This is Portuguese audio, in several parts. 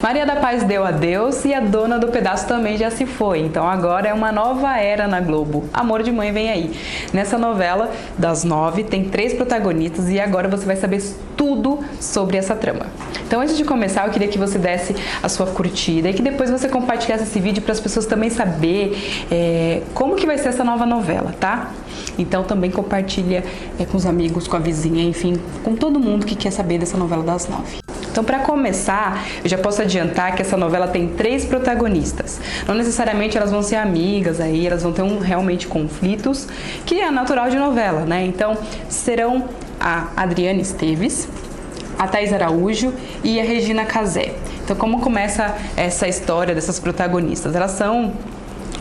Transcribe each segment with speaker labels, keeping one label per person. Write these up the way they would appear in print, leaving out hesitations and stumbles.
Speaker 1: Maria da Paz deu adeus e a dona do pedaço também já se foi. Então agora é uma nova era na Globo. Amor de Mãe vem aí. Nessa novela das 9 tem 3 protagonistas e agora você vai saber tudo sobre essa trama. Então antes de começar eu queria que você desse a sua curtida e que depois você compartilhasse esse vídeo para as pessoas também saber como que vai ser essa nova novela, tá? Então também compartilha com os amigos, com a vizinha, enfim, com todo mundo que quer saber dessa novela das 9. Então, para começar, eu já posso adiantar que essa novela tem 3 protagonistas. Não necessariamente elas vão ser amigas, aí elas vão ter realmente conflitos, que é natural de novela, né? Então, serão a Adriana Esteves, a Thaís Araújo e a Regina Casé. Então, como começa essa história dessas protagonistas? Elas são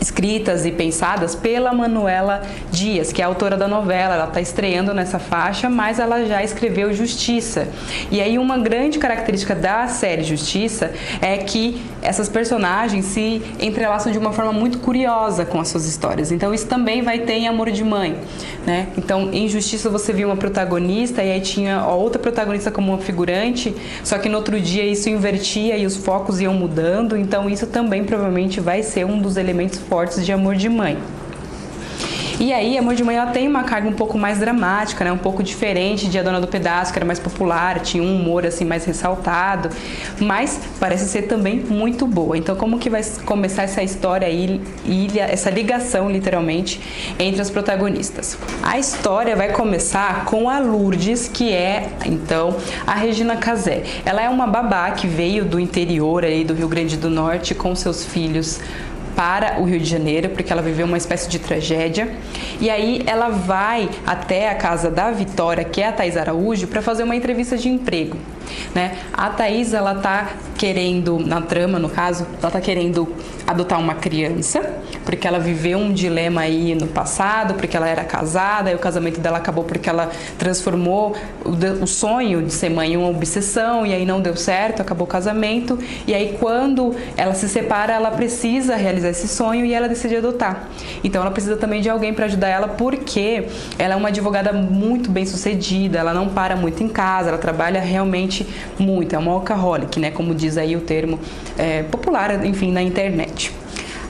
Speaker 1: escritas e pensadas pela Manuela Dias, que é a autora da novela. Ela está estreando nessa faixa, mas ela já escreveu Justiça. E aí uma grande característica da série Justiça é que essas personagens se entrelaçam de uma forma muito curiosa com as suas histórias. Então isso também vai ter em Amor de Mãe, né? Então em Justiça você viu uma protagonista e aí tinha a outra protagonista como uma figurante, só que no outro dia isso invertia e os focos iam mudando. Então isso também provavelmente vai ser um dos elementos fortes de Amor de Mãe. E aí, Amor de Mãe, ela tem uma carga um pouco mais dramática, né? Um pouco diferente de A Dona do Pedaço, que era mais popular, tinha um humor assim mais ressaltado, mas parece ser também muito boa. Então, como que vai começar essa história aí, essa ligação, literalmente, entre as protagonistas? A história vai começar com a Lourdes, que é, então, a Regina Casé. Ela é uma babá que veio do interior aí do Rio Grande do Norte com seus filhos para o Rio de Janeiro, porque ela viveu uma espécie de tragédia. E aí ela vai até a casa da Vitória, que é a Thaís Araújo, para fazer uma entrevista de emprego, né? A Thaís, ela tá querendo, na trama no caso, ela tá querendo adotar uma criança, porque ela viveu um dilema aí no passado, porque ela era casada, e o casamento dela acabou porque ela transformou o sonho de ser mãe em uma obsessão, e aí não deu certo, acabou o casamento, e aí quando ela se separa, ela precisa realizar esse sonho e ela decide adotar. Então ela precisa também de alguém para ajudar ela, porque ela é uma advogada muito bem sucedida, ela não para muito em casa, ela trabalha realmente muito, é uma workaholic, né, como diz aí o termo popular, enfim, na internet.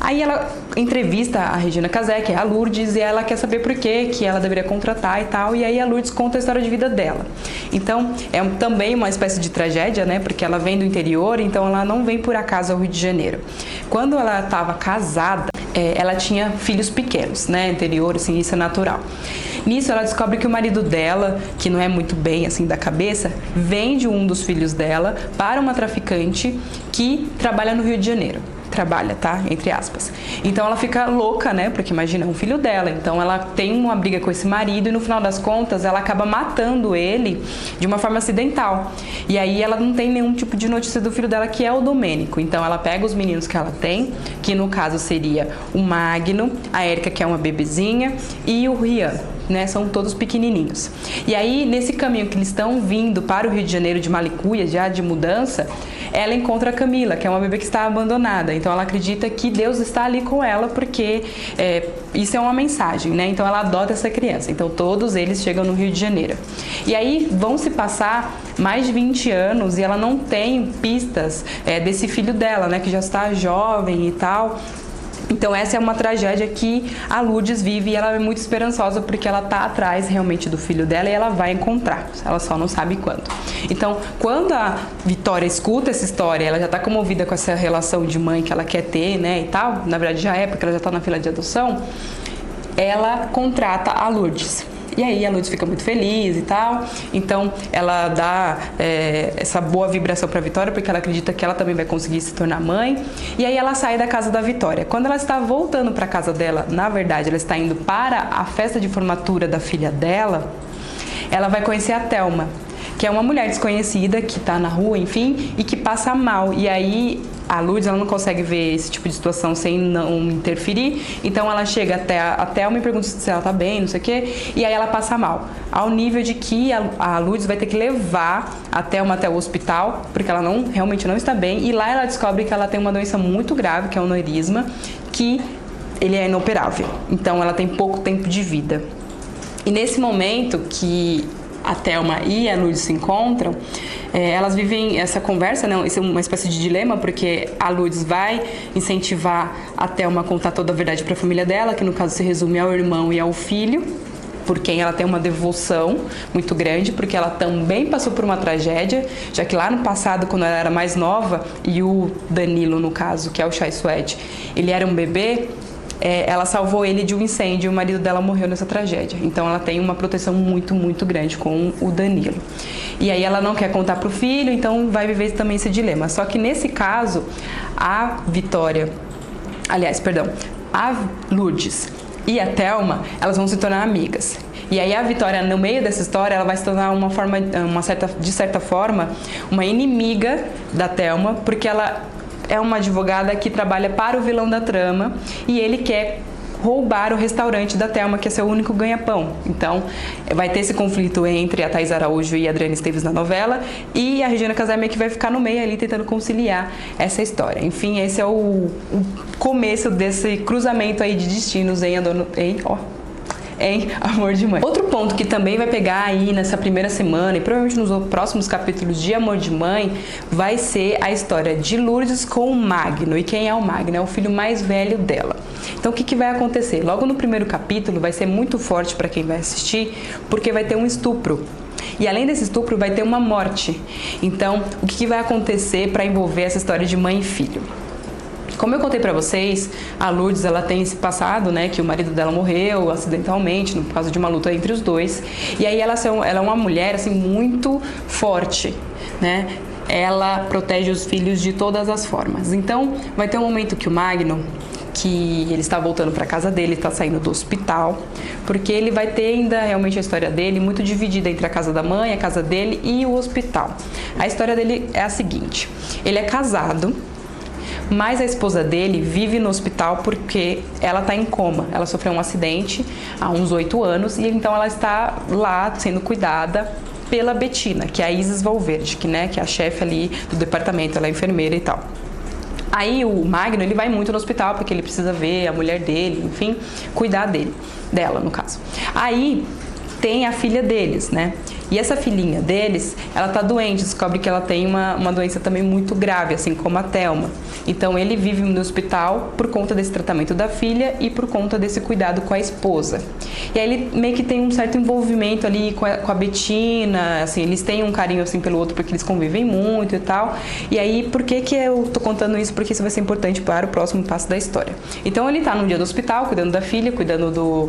Speaker 1: Aí ela entrevista a Regina Casé, que é a Lourdes, e ela quer saber por que ela deveria contratar e tal, e aí a Lourdes conta a história de vida dela. Então, é também uma espécie de tragédia, né, porque ela vem do interior, então ela não vem por acaso ao Rio de Janeiro. Quando ela estava casada, ela tinha filhos pequenos, né, interior, assim, isso é natural. Nisso, ela descobre que o marido dela, que não é muito bem, assim, da cabeça, vende um dos filhos dela para uma traficante que trabalha no Rio de Janeiro. Trabalha, tá? Entre aspas. Então ela fica louca, né? Porque imagina, é um filho dela. Então ela tem uma briga com esse marido e no final das contas ela acaba matando ele de uma forma acidental. E aí ela não tem nenhum tipo de notícia do filho dela, que é o Domênico. Então ela pega os meninos que ela tem, que no caso seria o Magno, a Érica, que é uma bebezinha, e o Rian, né? São todos pequenininhos. E aí, nesse caminho que eles estão vindo para o Rio de Janeiro de Malicuia, já de mudança, ela encontra a Camila, que é uma bebê que está abandonada. Então ela acredita que Deus está ali com ela, porque isso é uma mensagem, né? Então ela adota essa criança. Então todos eles chegam no Rio de Janeiro. E aí vão se passar mais de 20 anos e ela não tem pistas desse filho dela, né? Que já está jovem e tal. Então essa é uma tragédia que a Lourdes vive e ela é muito esperançosa porque ela tá atrás realmente do filho dela e ela vai encontrar, ela só não sabe quando. Então, quando a Vitória escuta essa história, ela já tá comovida com essa relação de mãe que ela quer ter, né, e tal, na verdade já é, porque ela já tá na fila de adoção, ela contrata a Lourdes. E aí a Lourdes fica muito feliz e tal, então ela dá essa boa vibração para a Vitória, porque ela acredita que ela também vai conseguir se tornar mãe. E aí ela sai da casa da Vitória. Quando ela está voltando para a casa dela, na verdade ela está indo para a festa de formatura da filha dela, ela vai conhecer a Thelma, que é uma mulher desconhecida que está na rua, enfim, e que passa mal. E aí a Lourdes, ela não consegue ver esse tipo de situação sem não interferir, então ela chega até a Thelma e pergunta se ela tá bem, não sei o quê, e aí ela passa mal, ao nível de que a Lourdes vai ter que levar a Thelma até o hospital, porque ela realmente não está bem, e lá ela descobre que ela tem uma doença muito grave, que é o aneurisma, que ele é inoperável, então ela tem pouco tempo de vida. E nesse momento que a Thelma e a Lourdes se encontram, elas vivem essa conversa, né? Isso é uma espécie de dilema, porque a Lourdes vai incentivar a Thelma a contar toda a verdade para a família dela, que no caso se resume ao irmão e ao filho, por quem ela tem uma devoção muito grande, porque ela também passou por uma tragédia, já que lá no passado, quando ela era mais nova, e o Danilo, no caso, que é o Chai Suede, ele era um bebê, ela salvou ele de um incêndio e o marido dela morreu nessa tragédia. Então ela tem uma proteção muito, muito grande com o Danilo. E aí ela não quer contar pro filho, então vai viver também esse dilema. Só que nesse caso, a Lourdes e a Thelma, elas vão se tornar amigas. E aí a Vitória, no meio dessa história, ela vai se tornar de certa forma, uma inimiga da Thelma, porque ela é uma advogada que trabalha para o vilão da trama e ele quer roubar o restaurante da Thelma, que é seu único ganha-pão. Então, vai ter esse conflito entre a Thaís Araújo e a Adriana Esteves na novela, e a Regina Casé meio que vai ficar no meio ali tentando conciliar essa história. Enfim, esse é o começo desse cruzamento aí de destinos em Amor de Mãe. Outro ponto que também vai pegar aí nessa primeira semana e provavelmente nos próximos capítulos de Amor de Mãe vai ser a história de Lourdes com o Magno. E quem é o Magno? É o filho mais velho dela. Então o que vai acontecer? Logo no primeiro capítulo vai ser muito forte para quem vai assistir, porque vai ter um estupro. E além desse estupro vai ter uma morte. Então o que vai acontecer para envolver essa história de mãe e filho? Como eu contei pra vocês, a Lourdes, ela tem esse passado, né, que o marido dela morreu acidentalmente, por causa de uma luta entre os dois. E aí ela é uma mulher, assim, muito forte, né? Ela protege os filhos de todas as formas. Então, vai ter um momento que o Magno, que ele está voltando para casa dele, está saindo do hospital, porque ele vai ter ainda realmente a história dele muito dividida entre a casa da mãe, a casa dele e o hospital. A história dele é a seguinte: ele é casado, mas a esposa dele vive no hospital porque ela está em coma. Ela sofreu um acidente há uns 8 anos e então ela está lá sendo cuidada pela Betina, que é a Isis Valverde, que é a chefe ali do departamento, ela é enfermeira e tal. Aí o Magno, ele vai muito no hospital porque ele precisa ver a mulher dele, enfim, cuidar dela no caso. Aí tem a filha deles, né? E essa filhinha deles, ela tá doente, descobre que ela tem uma doença também muito grave, assim como a Thelma. Então ele vive no hospital por conta desse tratamento da filha e por conta desse cuidado com a esposa. E aí ele meio que tem um certo envolvimento ali com a Betina, assim, eles têm um carinho assim pelo outro porque eles convivem muito e tal. E aí, por que eu tô contando isso? Porque isso vai ser importante para o próximo passo da história. Então ele tá no dia do hospital, cuidando da filha, cuidando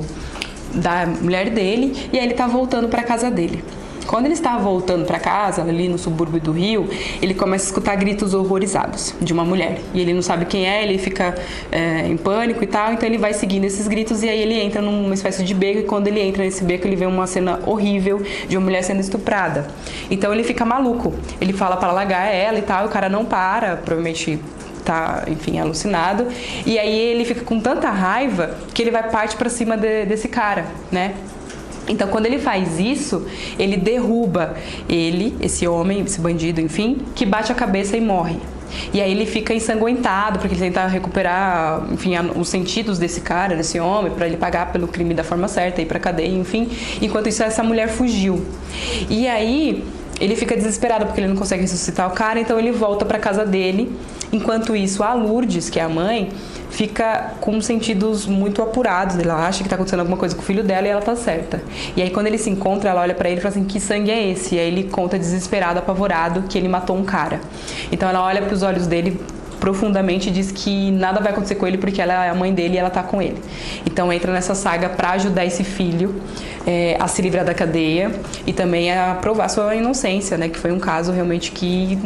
Speaker 1: da mulher dele, e aí ele tá voltando para casa dele. Quando ele está voltando para casa, ali no subúrbio do Rio, ele começa a escutar gritos horrorizados de uma mulher. E ele não sabe quem é, ele fica em pânico e tal, então ele vai seguindo esses gritos e aí ele entra numa espécie de beco, e quando ele entra nesse beco ele vê uma cena horrível de uma mulher sendo estuprada. Então ele fica maluco, ele fala para largar ela e tal, e o cara não para, provavelmente tá, enfim, alucinado. E aí ele fica com tanta raiva que ele vai partir para cima desse cara, né? Então, quando ele faz isso, ele derruba esse homem, esse bandido, enfim, que bate a cabeça e morre. E aí ele fica ensanguentado, porque ele tenta recuperar, enfim, os sentidos desse cara, desse homem, para ele pagar pelo crime da forma certa, ir pra cadeia, enfim. Enquanto isso, essa mulher fugiu. E aí ele fica desesperado, porque ele não consegue ressuscitar o cara, então ele volta pra casa dele. Enquanto isso, a Lourdes, que é a mãe, fica com sentidos muito apurados. Ela acha que tá acontecendo alguma coisa com o filho dela e ela tá certa. E aí quando ele se encontra, ela olha pra ele e fala assim: que sangue é esse? E aí ele conta desesperado, apavorado, que ele matou um cara. Então ela olha pros olhos dele profundamente e diz que nada vai acontecer com ele porque ela é a mãe dele e ela tá com ele. Então entra nessa saga pra ajudar esse filho a se livrar da cadeia e também a provar sua inocência, né? Que foi um caso realmente que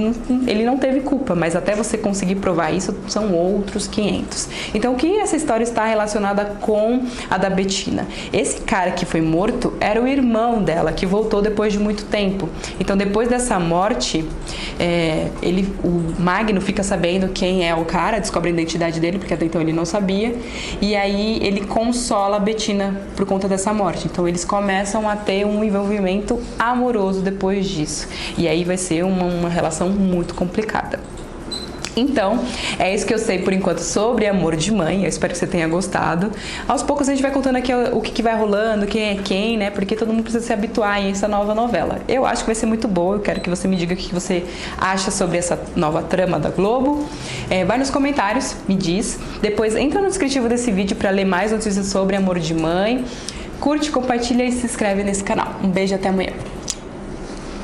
Speaker 1: ele não teve culpa, mas até você conseguir provar isso são outros 500. Então o que essa história está relacionada com a da Betina? Esse cara que foi morto era o irmão dela, que voltou depois de muito tempo. Então depois dessa morte, o Magno fica sabendo quem é o cara, descobre a identidade dele, porque até então ele não sabia, e aí ele consola a Betina por conta dessa morte. Então eles começam a ter um envolvimento amoroso depois disso. E aí vai ser uma relação muito complicada. Então, é isso que eu sei por enquanto sobre Amor de Mãe. Eu espero que você tenha gostado. Aos poucos a gente vai contando aqui o que vai rolando, quem é quem, né? Porque todo mundo precisa se habituar a essa nova novela. Eu acho que vai ser muito boa. Eu quero que você me diga o que você acha sobre essa nova trama da Globo. Vai nos comentários, me diz. Depois entra no descritivo desse vídeo para ler mais notícias sobre Amor de Mãe. Curte, compartilha e se inscreve nesse canal. Um beijo, até amanhã.